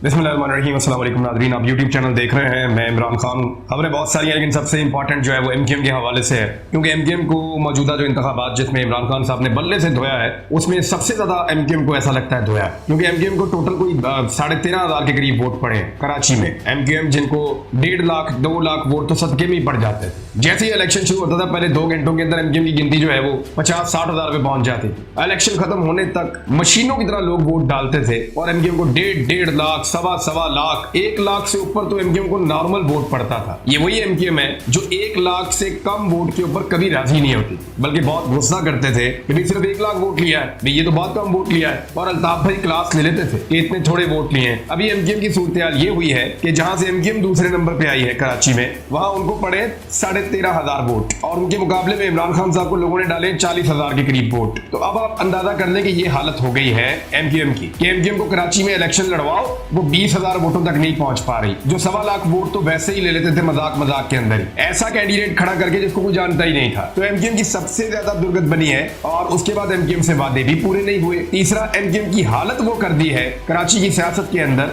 बिस्मिल्लाहिर्रहमानिर्रहीम, अस्सलाम वालेकुम नाज़रीन, आप यूट्यूब चैनल देख रहे हैं। मैं इमरान खान। खबरें बहुत सारी हैं, लेकिन सबसे इंपॉर्टेंट जो है वो एमक्यूएम के हवाले से है, क्योंकि एमक्यूएम को मौजूदा जो इंतखाबात जिसमें इमरान खान साहब ने बल्ले से धोया है, उसमें सबसे ज्यादा एमक्यूएम को ऐसा लगता है धोया है, क्योंकि एमक्यूएम को टोटल कोई 13,500 के करीब वोट पड़े हैं कराची में। एमक्यूएम जिनको 1.5 लाख 2 लाख वोट तो सदके में ही पड़ जाते थे। जैसे ही इलेक्शन शुरू होता था, पहले 2 घंटों के अंदर एमक्यूएम की गिनती जो है वो 50-60 हजार पे पहुंच जाती थी। इलेक्शन खत्म होने तक मशीनों की तरह लोग वोट डालते थे और एमक्यूएम को 1.5 लाख, सवा लाख, 1 लाख से ऊपर तो एमक्यूएम को नॉर्मल वोट पड़ता था। ये वही एमक्यूएम है जो 1 लाख से कम वोट के ऊपर कभी राजी नहीं होती, बल्कि बहुत गुस्सा करते थे कि भाई सिर्फ 1 लाख वोट लिया है, ये तो बहुत कम वोट लिया है, और अल्ताफ भाई क्लास ले लेते थे कि इतने थोड़े वोट लिए हैं। अभी एमक्यूएम की सूरत ये हुई है कि जहां से एमक्यूएम दूसरे नंबर पे आई है कराची में, वहां उनको पड़े 13,500 वोट, और उनके मुकाबले में इमरान खान साहब को लोगों ने डाले 40,000 के करीब वोट। तो अब आप अंदाजा कर लें कि ये हालत हो गई है एमक्यूएम की कि एमक्यूएम को कराची में इलेक्शन लड़वाओ, वो 20,000 वोटों तक नहीं पहुंच पा रही। जो 1.25 लाख वोट तो वैसे ही ले लेते थे मजाक के अंदर ही, ऐसा कैंडिडेट खड़ा करके जिसको कोई जानता ही नहीं था। तो एमक्यूएम की सबसे ज्यादा दुर्गत बनी है, और उसके बाद एमक्यूएम से वादे भी पूरे नहीं हुए। तीसरा, एमक्यूएम की हालत वो कर दी है कराची की सियासत के अंदर,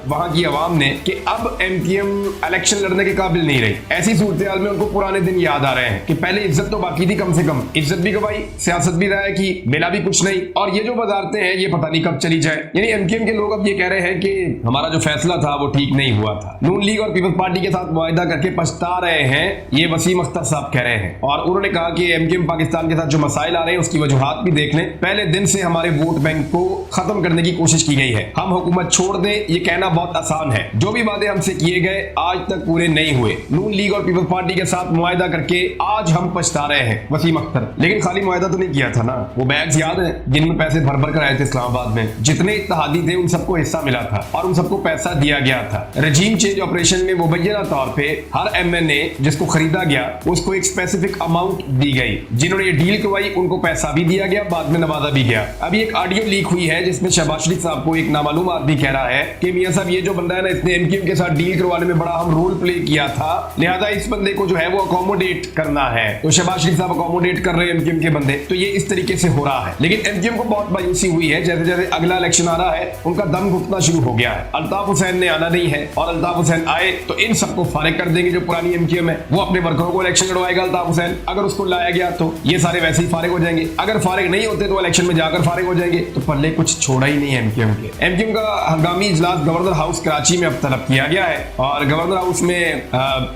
वहां की आवाम ने, कि अब एमक्यूएम इलेक्शन लड़ने के काबिल नहीं रही। ऐसी सूरत में उनको पुराने दिन याद आ रहे हैं कि पहले इज्जत तो बाकी थी, कम से कम इज्जत भी गवाई, सियासत भी राय की, मिला भी कुछ नहीं, और ये जो वजारतें हैं ये पता नहीं कब चली जाए। यानी एमक्यूएम के लोग अब ये कह रहे हैं कि हमारा जो फैसला था वो ठीक नहीं हुआ था। नून लीग और पीपल्स पार्टी के साथ मुआहिदा करके पछता रहे हैं, ये वसीम अख्तर साहब कह रहे हैं, और उन्होंने कहा कि एमक्यूएम पाकिस्तान के साथ जो मसाइल आ रहे हैं उसकी वजूहात भी देख लें। पहले दिन से हमारे वोट बैंक को खत्म करने की कोशिश की गई है, हम हुकूमत छोड़ दें, ये कहना बहुत आसान है। जो भी वादे हमसे किए गए आज तक पूरे नहीं हुए। नून लीग और पीपल्स पार्टी के साथ मुआहिदा करके आज हम पछता रहे हैं, वसीम अख्तर। लेकिन खाली मुआहिदा तो नहीं किया था ना, वो बैग्स याद है जिनमें पैसे भर भर कर आए थे इस्लामाबाद में, जितने इत्तेहादी थे उन सबको हिस्सा मिला था और उन सबको पैसा दिया गया था। रजीम चेंज ऑपरेशन में मुबैना तौर पे हर एमएनए जिसको खरीदा गया उसको एक स्पेसिफिक अमाउंट दी गई। जिन्होंने ये डील करवाई उनको पैसा भी दिया गया, बाद में नवाजा भी गया। अभी एक ऑडियो लीक हुई है जिसमें शहबाज शरीफ साहब को एक नामालूम आदमी कह रहा है कि मियां साहब ये जो बंदा है ना, इसने एमक्यूएम के साथ डील करवाने में बड़ा हम रोल प्ले किया था, लिहाजा इस बंदे को जो है वो अकोमोडेट करना है। तो शहबाज शरीफ साहब अकोमोडेट कर रहे हैं एमक्यूएम के बंदे, तो ये इस तरीके से हो रहा है। लेकिन एमक्यूएम को बहुत मायूसी हुई है, जैसे जैसे अगला इलेक्शन आ रहा है उनका दम घुटना शुरू हो गया है। अल्ताफ हुसैन ने आना नहीं है, और अल्ताफ हुसैन आए तो इन सबको फारिग कर देंगे। जो पुरानी एमक्यूएम है वो अपने वर्करों को इलेक्शन लड़वाएगा अल्ताफ हुसैन, अगर उसको लाया गया तो ये सारे वैसे ही फारिग हो जाएंगे, अगर फारिग नहीं होते तो इलेक्शन में जाकर फारिग हो जाएंगे। तो पल्ले कुछ छोड़ा ही नहीं है एमक्यूएम के। एमक्यूएम का हंगामी इजलास गवर्नर हाउस कराची में अब तलब किया गया है, और गवर्नर हाउस में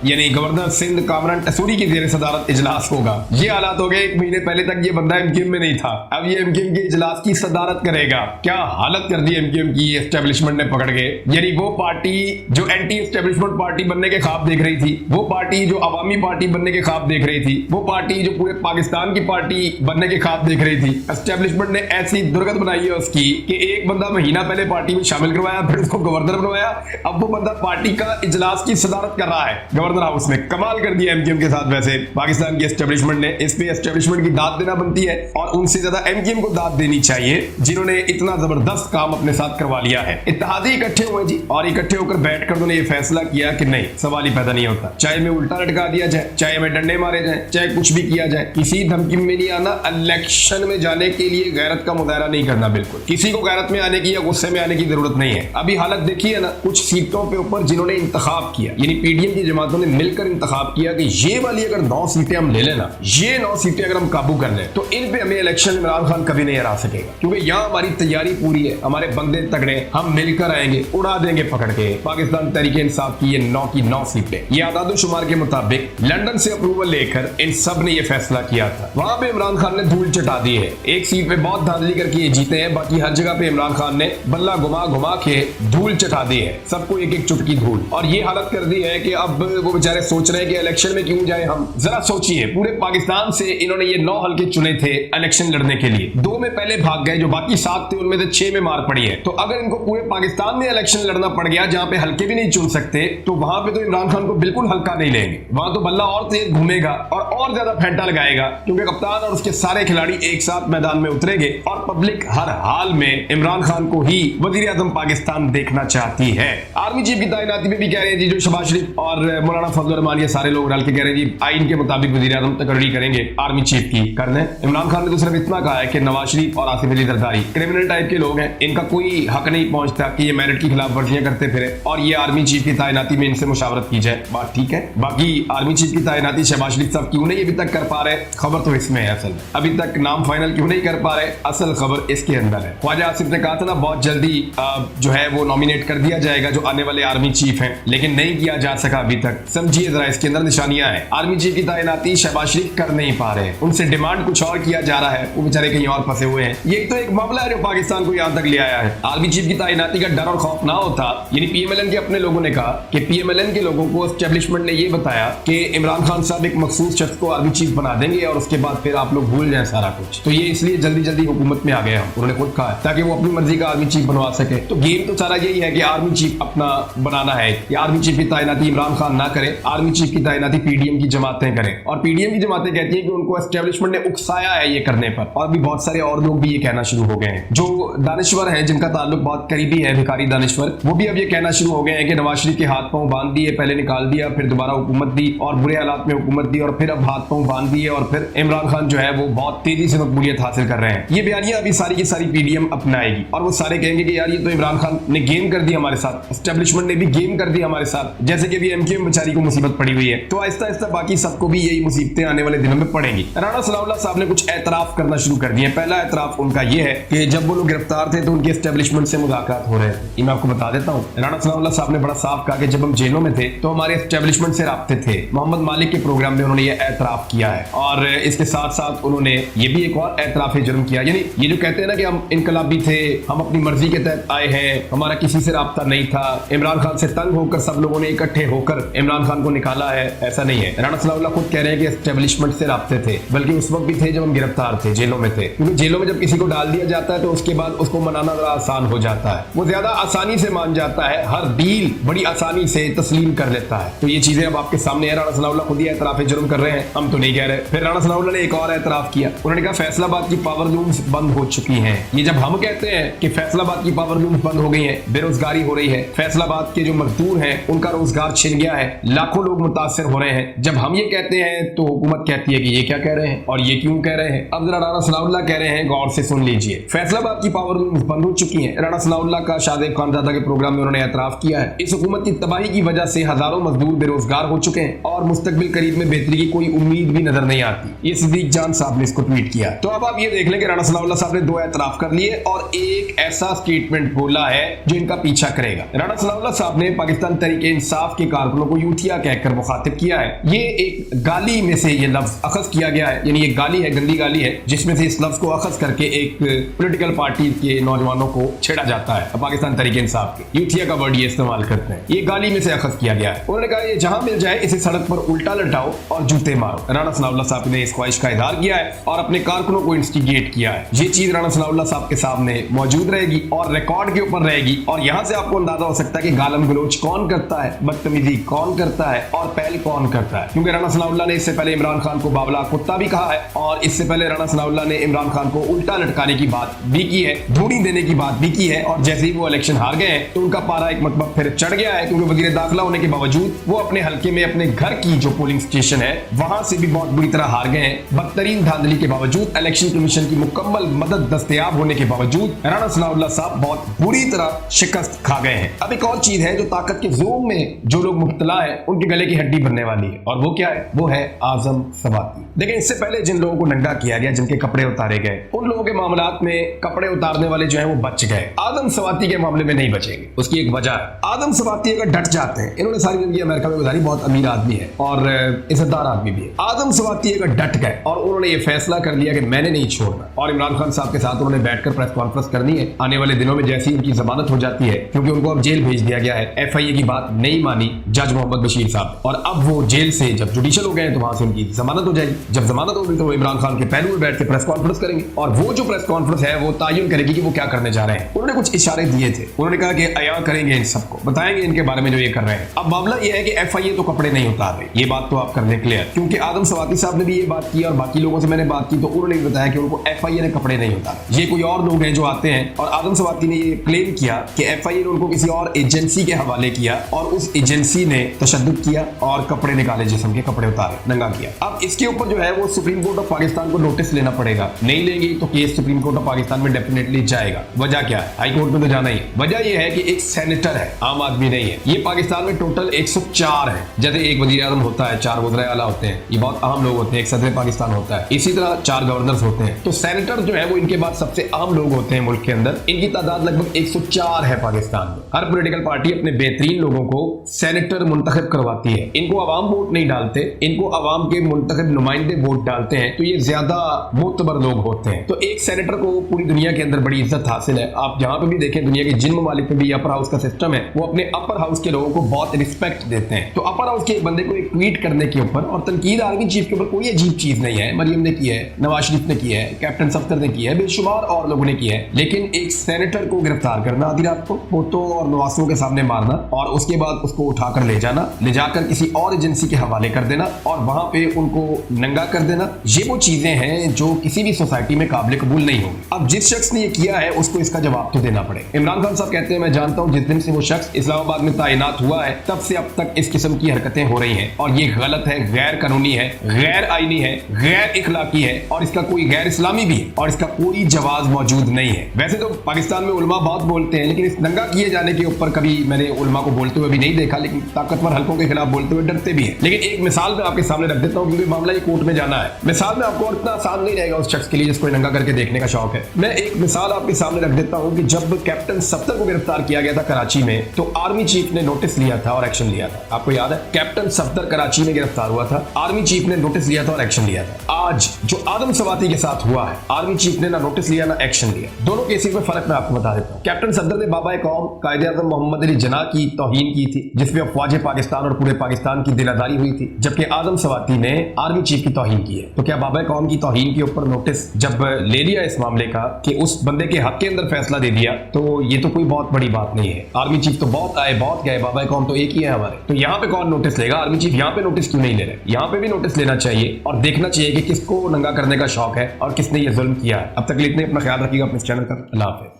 यानी गवर्नर सिंध कामरान टसूरी की जेर सदारत इजलास होगा। ये हालात हो गए, 1 महीने पहले तक ये बंदा एमक्यूएम में नहीं था, अब ये एमक्यूएम के इजलास की सदारत करेगा। क्या हालत कर दी एमक्यूएम की एस्टेब्लिशमेंट ने पकड़ के। यानी वो पार्टी जो एंटी एस्टेब्लिशमेंट पार्टी बनने के ख्वाब देख रही थी, वो पार्टी जो अवामी पार्टी बनने के ख्वाब देख रही थी, वो पार्टी जो पूरे पाकिस्तान की पार्टी बनने के ख्वाब देख रही थी, एस्टेब्लिशमेंट ने ऐसी दुर्गत बनाई है उसकी कि एक बंदा महीना पहले पार्टी में शामिल करवाया, फिर उसको गवर्नर बनवाया, अब वो बंदा पार्टी का इजलास की सदारत कर रहा है गवर्नर हाउस में। कमाल कर दिया एमक्यूएम के साथ वैसे पाकिस्तान की एस्टेब्लिशमेंट ने। इस पे एस्टेब्लिशमेंट की दाद देना बनती है, और उनसे ज्यादा एमक्यूएम को दाद देनी चाहिए जिन्होंने इतना जबरदस्त काम अपने साथ करवा लिया है। इत्तेहादी इकट्ठे हुए जी, और इकट्ठे होकर बैठकर उन्होंने ये फैसला किया कि नहीं, सवाल ही पैदा नहीं होता, चाहे मैं उल्टा लटका दिया जाए, चाहे मैं डंडे मारे जाए, चाहे कुछ भी किया जाए, किसी धमकी में नहीं आना। इलेक्शन में जाने के लिए गैरत का मुजाहरा नहीं करना, बिल्कुल किसी को गैरत में आने की या गुस्से में आने की जरूरत नहीं है। अभी हालत देखी है ना, कुछ सीटों पे ऊपर जिन्होंने इंतखाब किया, यानी पीडीएम की जमातों ने मिलकर इंतखाब किया कि ये वाली अगर 9 सीटें हम ले लेना, ये 9 सीटें अगर हम काबू कर लें, तो इन पे हमें इलेक्शन में इमरान खान कभी नहीं हरा सकेगा, क्योंकि यहाँ हमारी तैयारी पूरी है, हमारे बंदे तगड़े, हम मिलकर आएंगे, उड़ा देंगे पकड़ के पाकिस्तान तहरीक इंसाफ की ये 9 की 9 सीटें। ये आदादुशुमार के मुताबिक लंदन से अप्रूवल लेकर इन सब ने ये फैसला किया था। वहां पे इमरान खान ने धूल चटा दी है, एक सीट पे बहुत धांधली करके ये जीते हैं, बाकी हर जगह पे इमरान खान ने बल्ला घुमा घुमा के धूल चटा दी है, सबको एक एक चुटकी धूल। और ये हालत कर दी है कि अब वो बेचारे सोच रहे हैं कि इलेक्शन में क्यों जाए हम। जरा सोचिए, पूरे पाकिस्तान से इन्होंने ये 9 हल्के चुने थे इलेक्शन लड़ने के लिए, 2 में पहले भाग गए, जो बाकी 7 थे उनमें से 6 में मार पड़ी है। तो अगर इनको पूरे पाकिस्तान में इलेक्शन लड़ना पड़ गया जहां पे हल्के भी नहीं चुन सकते, तो वहां पे तो इमरान खान को बिल्कुल हल्का नहीं लेंगे, वहां तो बल्ला और तेज घूमेगा और ज्यादा फेंटा लगाएगा, क्योंकि कप्तान और उसके सारे खिलाड़ी एक साथ मैदान में उतरेंगे, और पब्लिक हर हाल में इमरान खान को ही वजीर आजम पाकिस्तान देखना चाहती है। आर्मी चीफ की तैनाती में भी कह रहे हैं जी, जो शहबाज शरीफ और मौलाना फजल रहमान ये सारे लोग डाल के कह रहे हैं जी आइन के मुताबिक वजीर आजम तकर्री करेंगे आर्मी चीफ की करने। इमरान खान ने तो सिर्फ इतना कहा है कि नवाज शरीफ और आसिफ अली जरदारी क्रिमिनल टाइप के लोग हैं, इनका कोई हक नहीं पहुंचता कि ये मेरिट की खिलाफ वर्जियां करते फिरे और ये आर्मी चीफ की तैनाती में इनसे मुशावरत की जाए, बात ठीक है। बाकी आर्मी चीफ की तैनाती शहबाज शरीफ साहब क्यों नहीं अभी तक कर पा रहे, खबर तो इसमें है। असल अभी तक नाम फाइनल क्यों नहीं कर पा रहे, असल खबर इसके अंदर है। ख्वाजा आसिफ ने कहा था ना बहुत जल्दी जो है वो नॉमिनेट कर दिया जाएगा जो आने वाले आर्मी चीफ हैं, लेकिन नहीं किया जा सका अभी तक। समझिए जरा इसके अंदर निशानियां हैं। आर्मी चीफ की तैनाती शहबाज शरीफ कर नहीं पा रहे, उनसे डिमांड कुछ और किया जा रहा है, वो बेचारे कहीं और फंसे हुए हैं। ये तो एक मामला है जो पाकिस्तान को यहां तक ले आया है। आर्मी चीफ की तैनाती का डर और खौफ ना होता, यानी पीएमएलएन के अपने लोगों ने कहा कि पीएमएलएन के लोगों को एस्टेब्लिशमेंट ने ये बताया कि इमरान खान साहब एक मखसूस शख्स को आर्मी चीफ बना देंगे और उसके बाद फिर आप लोग भूल जाए सारा कुछ। तो ये इसलिए जल्दी जल्दी हुकूमत में आ गए हम, उन्होंने खुद कहा ताकि वो अपनी मर्जी का आर्मी चीफ बनवा सके। तो गेम तो सारा यही है कि आर्मी चीफ अपना बनाना है, या आर्मी चीफ की तैनाती इमरान खान ना करे, आर्मी चीफ की तैनाती पीडीएम की जमातें करें। और पीडीएम की जमातें कहती हैं कि उनको एस्टेब्लिशमेंट ने उकसाया है ये करने पर, और भी बहुत सारे और लोग भी ये कहना शुरू हो गए हैं। जो दानिश्वर हैं जिनका ताल्लुक बहुत करीबी है, भिखारी दानिश्वर, वो भी अब ये कहना शुरू हो गए हैं कि नवाज शरीफ के हाथ पांव बांध दिए, पहले निकाल दिया, फिर दोबारा हुकूमत दी और बुरे हालात में हुकूमत दी, और फिर अब हाथ पांव बांध दिए और फिर इमरान खान जो है वो बहुत तेजी से मकबूलियत हासिल कर रहे हैं। ये बयानियां अभी सारी की सारी पीडीएम अपनाएगी और वो सारे कहेंगे कि यार ये तो इमरान खान ने गेम कर दी हमारे साथ, एस्टेब्लिशमेंट ने भी गेम कर दी हमारे साथ, जैसे कि अभी एमक्यूएम बेचारी को मुसीबत पड़ी हुई है। तो आहिस्ता आहिस्ता बाकी सबको भी यही मुसीबतें आने वाले दिनों में पड़ेंगी। राणा सनाउल्लाह साहब ने कुछ एतराफ करना शुरू कर दिए। पहला एतराफ उनका ये है कि जब वो लोग गिरफ्तार थे तो उनके एस्टेब्लिशमेंट से मुलाकात हो रहे थे। ये मैं आपको बता देता हूँ। राणा सनाउल्लाह साहब ने बड़ा साफ कहा कि जब हम जेलों में थे तो हमारे एस्टेब्लिशमेंट से राब्ते थे। मोहम्मद मालिक के प्रोग्राम में उन्होंने ये एतराफ किया है, और इसके साथ साथ उन्होंने ये भी एक और एतराफ जुर्म किया, यानी ये जो कहते हैं ना कि हम इनकलाबी थे, हम अपनी मर्जी के तहत आए हैं, हमारा किसी से राब्ता नहीं था, इमरान खान से तंग होकर सब लोगों ने इकट्ठे होकर इमरान खान को निकाला है, ऐसा नहीं है। राणा सनाउल्लाह खुद कह रहे हैं कि एस्टेब्लिशमेंट से राब्ते थे, बल्कि उस वक्त भी थे जब हम गिरफ्तार थे, जेलों में थे। क्योंकि जेलों में जब किसी को डाल दिया जाता है तो उसके बाद उसको मनाना जरा आसान हो जाता है, वो ज्यादा आसानी से मान जाता है, हर डील बड़ी आसानी से तस्लीम कर लेता है। तो ये चीजें अब आपके सामने है। राणा सनाउल्लाह खुद ही एतराफ जुर्म कर रहे हैं, हम तो नहीं कह रहे। फिर राणा सनाउल्लाह ने एक और एतराफ किया, उन्होंने कहा फैसलाबाद की पावर लूम्स बंद हो चुकी हैं। ये जब हम कहते हैं कि फैसलाबाद की पावर लूम्स बंद हो गई हैं, बेरोजगारी हो रही है, फैसलाबाद के जो मजदूर हैं उनका रोजगार छिन गया है, लाखों लोग मुतासिर हो रहे हैं, जब हम ये कहते हैं तो हुकूमत कहती है कि ये क्या कह रहे हैं और ये क्यों कह रहे हैं। अब जरा राणा सनाउल्लाह कह रहे हैं, गौर से सुन लीजिए। फैसलाबाद की पावर लूम्स बंद हो चुकी हैं। राणा सनाउल्लाह का शाहजेब खानजादा के प्रोग्राम में उन्होंने एतराफ किया है। इस हुकूमत की तबाही की वजह से हजारों मजदूर बेरोजगार हो चुके हैं और मुस्तकबिल करीब में बेहतरी की कोई उम्मीद भी नजर नहीं आती। ये सिद्दीक जान साहब ने इसको ट्वीट किया। तो अब आप ये देख लें कि राणा सनाउल्लाह साहब ने दो एतराफ कर लिए और एक ऐसा स्टेटमेंट बोला है जो इनका पीछा करेगा। राणा सनाउल्लाह साहब ने पाकिस्तान तहरीके इंसाफ के कारकुनों को यूथिया कहकर मुखातिब किया है। ये एक गाली में से ये लफ्ज अखज किया गया है, यानी ये गाली है, गंदी गाली है, जिसमें से इस लफ्ज को अखज करके एक पॉलिटिकल पार्टी के नौजवानों को छेड़ा जाता है। पाकिस्तान तहरीके इंसाफ के यूथिया का वर्ड ये इस्तेमाल करते हैं, ये गाली में से अखज किया गया है। उन्होंने कहा ये जहां मिल जाए इसे सड़क पर उल्टा लटाओ और जूते मारो। राणा सनाउल्लाह साहब ने इस ख्वाहिश का इजहार किया है और अपने कारकुनों को इंस्टिगेट किया है। ये चीज राणा सनाउल्लाह साहब के सामने मौजूद रहेगी और रिकॉर्ड के ऊपर रहेगी, और यहां से आपको अंदाजा हो सकता है कि गालम गलोच कौन करता है, बदतमीजी कौन करता है और पहल कौन करता है। क्योंकि राणा सनाउल्लाह ने इससे पहले इमरान खान को बावला कुत्ता भी कहा है, और इससे पहले राणा सनाउल्लाह ने इमरान खान को उल्टा लटकाने की बात भी की है, धूनी देने की बात भी की है, और जैसे ही वो इलेक्शन हार गए हैं तो उनका पारा एक मतलब फिर चढ़ गया है। क्योंकि वजीर दाखिला होने के बावजूद वो अपने हल्के में अपने घर की जो पोलिंग स्टेशन है वहां से भी बहुत बुरी तरह हार गए हैं। बदतरीन धांधली के बावजूद, इलेक्शन कमीशन की मुकम्मल मदद दस्तयाब होने के बावजूद राणा सनाउल्लाह साहब बहुत बुरी तरह शिकस्त खा गए हैं। अब एक और चीज है जो ताकत के जोम में जो लोग मुब्तला है उनके गले की हड्डी बनने वाली है, और वो क्या है? वो है आजम सवाती। देखिए इससे पहले जिन लोगों को नंगा किया गया, जिनके कपड़े उतारे गए, उन लोगों के मामलात में कपड़े उतारने वाले जो है वो बच गए। आदम सवाती के मामले में नहीं बचेंगे। उसकी एक वजह है, आदम सवाती अगर डट जाते हैं, इन्होंने सारी जिंदगी अमेरिका में गुजारी, बहुत अमीर आदमी है और इज्जतदार आदमी भी है। आदम सवाती अगर डट गए और उन्होंने ये फैसला कर लिया कि मैंने नहीं छोड़ना, और इमरान खान साहब के साथ उन्होंने बैठकर प्रेस कॉन्फ्रेंस करनी है आने वाले दिनों में जैसी उनकी जमानत हो जाती है, क्योंकि उनको अब जेल भेज दिया गया है। एफआईए की बात नहीं मानी जज मोहम्मद बशीर साहब, और अब वो जेल से जब जुडिशियल हो गए तो वहां से उनकी जमानत हो जाएगी। जब जमानत होगी तो वो इमरान खान के पहलू में बैठ के प्रेस कॉन्फ्रेंस करेंगे, और वो जो प्रेस कॉन्फ्रेंस है वो तायुन करेगी कि वो क्या करने जा रहे हैं। उन्होंने कुछ इशारे दिए थे, उन्होंने कहा कि अया करेंगे, इन सबको बताएंगे इनके बारे में जो ये कर रहे हैं। अब मामला ये है कि एफआईए तो कपड़े नहीं उतार रहे, ये बात तो आप कर लें क्लियर, क्योंकि आदम सवाती साहब ने भी ये बात की और बाकी लोगों से मैंने बात की तो उन्होंने भी बताया कि उनको एफआईए ने कपड़े नहीं उतारे। ये कोई और लोग हैं जो आते हैं, और आदम सवाती ने ये क्लेम किया कि एफआईए ने उनको किसी और एजेंसी के हवाले किया और उस एजेंसी ने तशद्दुद किया और कपड़े निकाले, जिस्म के कपड़े उतारे, नंगा किया। अब इसके ऊपर जो है वो सुप्रीम कोर्ट ऑफ पाकिस्तान को नोटिस लेना पड़ेगा, नहीं लेंगे तो case supreme court of Pakistan में डेफिनेटली जाएगा। वजह क्या है? हाई कोर्ट में तो जाना ही नहीं। वजह यह है कि एक सेनेटर है, आम आदमी नहीं है। ये पाकिस्तान में टोटल 104 है। जैसे एक वजीर आज़म होता है, 4 वज़ीर आला होते हैं, ये बहुत अहम लोग होते हैं। एक सदर पाकिस्तान होता है, इसी तरह 4 गवर्नर्स होते हैं। तो सेनेटर जो है वो इनके बाद सबसे आम लोग होते हैं मुल्क के अंदर। इनकी तादाद लगभग 104 है पाकिस्तान में। हर पॉलिटिकल पार्टी अपने बेहतरीन लोगों को सेनेटर मुंतखब करवाती है। इनको अवाम वोट नहीं डालते, इनको अवाम के मुंतखब नुमाइंदे वोट डालते हैं। तो ये ज्यादा मोतबर लोग होते हैं। तो एक सेनेटर को पूरी दुनिया के अंदर बड़ी इज्जत हासिल है। आप जहां पे भी देखें, दुनिया के जिन ममालिक में भी अपर हाउस का सिस्टम है, वो अपने अपर हाउस के लोगों को बहुत रिस्पेक्ट देते हैं। तो अपर हाउस के एक बंदे को एक ट्वीट करने के ऊपर और तनकीद आर्मी चीफ के ऊपर कोई अजीब चीज नहीं है। मरियम ने की है, नवाज शरीफ ने की है, कैप्टन सफ्दर ने की है, बेशुमार और लोगों ने की है। लेकिन एक सेनेटर को गिरफ्तार करना आधी रात को, फोटो और नवासों के सामने मारना और उसके बाद उसको उठाकर ले जाना, ले जाकर किसी और एजेंसी के हवाले कर देना और वहां पे उनको नंगा कर देना, ये वो चीजें हैं जो किसी भी सोसाइटी में काबिल कबूल नहीं होंगी। अब जिस शख्स ने ये किया है उसको इसका जवाब तो देना पड़ेगा। इमरान खान साहब कहते हैं, मैं जानता हूं जिस दिन से वो शख्स इस्लामाबाद में तैनात हुआ है तब से अब तक इस किस्म की हरकतें हो रही हैं और ये गलत है, गैर कानूनी है, गैर आईनी है, गैर इखलाकी है और इसका कोई गैर इस्लामी भी है और इसका कोई जवाब मौजूद नहीं है। वैसे तो पाकिस्तान में उलमा बहुत बोलते हैं, लेकिन इस नंगा किए जाने के ऊपर कभी मैंने उलमा को बोलते हुए भी नहीं देखा, लेकिन ताकतवर हल्कों के खिलाफ बोलते हुए डरते भी हैं। लेकिन एक मिसाल मैं आपके सामने रख देता हूं क्योंकि मामला ये कोर्ट में जाना है। मिसाल में आपको इतना आसान नहीं रहेगा उस शख्स के लिए जिसको नंगा करके देखने का शौक है। मैं एक मिसाल आपके सामने रख देता हूं कि जब कैप्टन सफ्दर को गिरफ्तार किया गया था कराची में, तो आर्मी चीफ ने नोटिस लिया था और एक्शन लिया था। आपको याद है, कैप्टन सफ्दर कराची में गिरफ्तार हुआ था, आर्मी चीफ ने नोटिस लिया था और एक्शन लिया था। आज जो आदम सवाती के साथ हुआ है, आर्मी चीफ ने ना नोटिस लिया ना एक्शन लिया। दोनों केसेस में फर्क मैं आपको बता देता हूं। कैप्टन सफ्दर ने बाबा कौम कायदे-ए-आज़म मोहम्मद अली जिन्ना की तौहीन की थी, जिसमें अफवाज पाकिस्तान और पूरे पाकिस्तान की दिलादारी हुई थी, जबकि आदम सवाती ने आर्मी चीफ की तौहीन की है। तो क्या बाबा कौम की तौहीन के ऊपर नोटिस जब ले लिया इस मामले का कि उस बंदे के हक के अंदर फैसला दे दिया, तो ये तो कोई बहुत बड़ी बात नहीं है। आर्मी चीफ तो बहुत आए बहुत गए, बाबा कौम तो एक ही है हमारे। तो यहाँ पे कौन नोटिस लेगा? आर्मी चीफ यहाँ पे नोटिस क्यों नहीं ले रहे? यहाँ पे भी नोटिस लेना चाहिए और देखना चाहिए कि किसको नंगा करने का शौक है और किसने ये जुल्म किया है। अब तक इतने अपना ख्याल रखिएगा अपने चैनल का। अल्लाह हाफिज़।